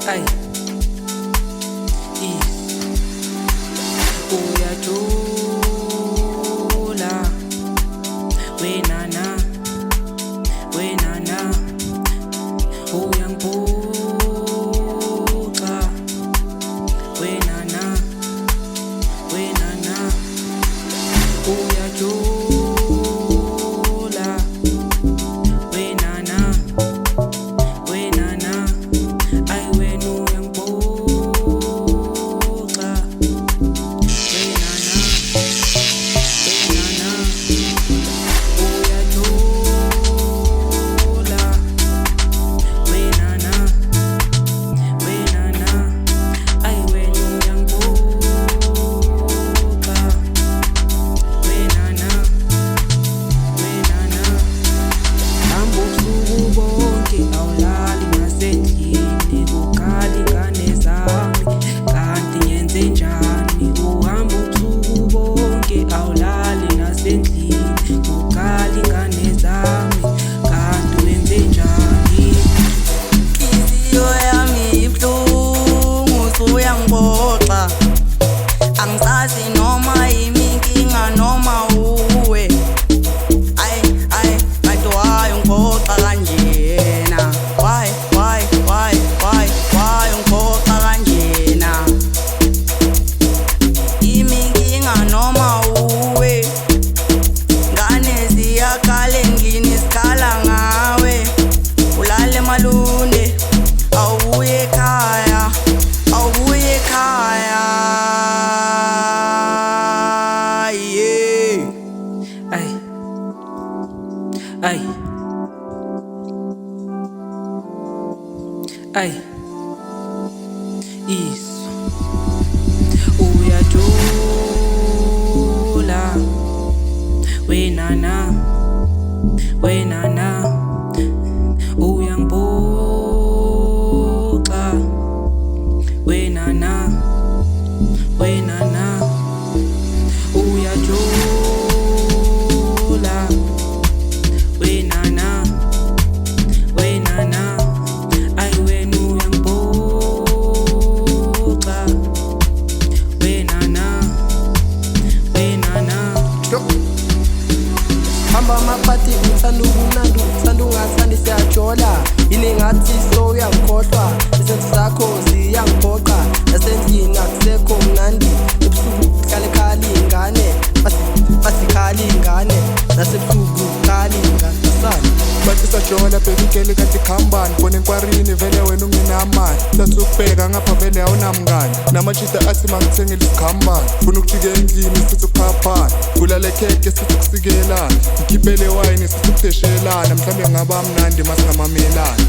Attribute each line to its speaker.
Speaker 1: Ay, uyajula wenana uyangiphuca wenana uyajula wenana ay wena uyangiphuca wenana uyajula wenana ay wena uyangiphuca wenana hamba ubusuku bonke awulali ngasendlini kukhala ingane zami kanti ngenze njani uhamba ubusuku bonke awulali ngasendlini kukhala ingane zami kanti wenze njani
Speaker 2: Inhliziyo yami ibuhlungu usuyangiphoxa angisazi noma yinkinga noma uwe Kanti wayongiphoxa kanjena why ungiphoxa kanjena Inkinga noma uwe ngane ziyakhala endlini sikhala ngawe ulale malunde awubuye ekhaya yeah.
Speaker 1: Ay, isso uyajula wenana uyangiphuca wenana uyajula wenana ay wena uyangiphuca wenana
Speaker 3: hamba amaphathi ngithanda ubumnandi ngithanda ungathandi siyajola yini ngathi so uyangikhohlwa izenzo zakho ziyangiphoqa nasendlini akusekho mnandi ebusuku kuhlale khali ingane basikhali ingane nasebusuku khali ingane
Speaker 4: bathi sajola bheka ikele kanti khambani bona enkwarini vele wena ungenamali sasukubheka ngapha vele awunamngani namajida athi mangithengele isikhambani funa ukujike endlini sithi ukuphaphana kulale kheke sithi ukusikelana ngikhiphele wayini sithi ukudeshelana mhlawumbe ngaba mnandi masingamamelana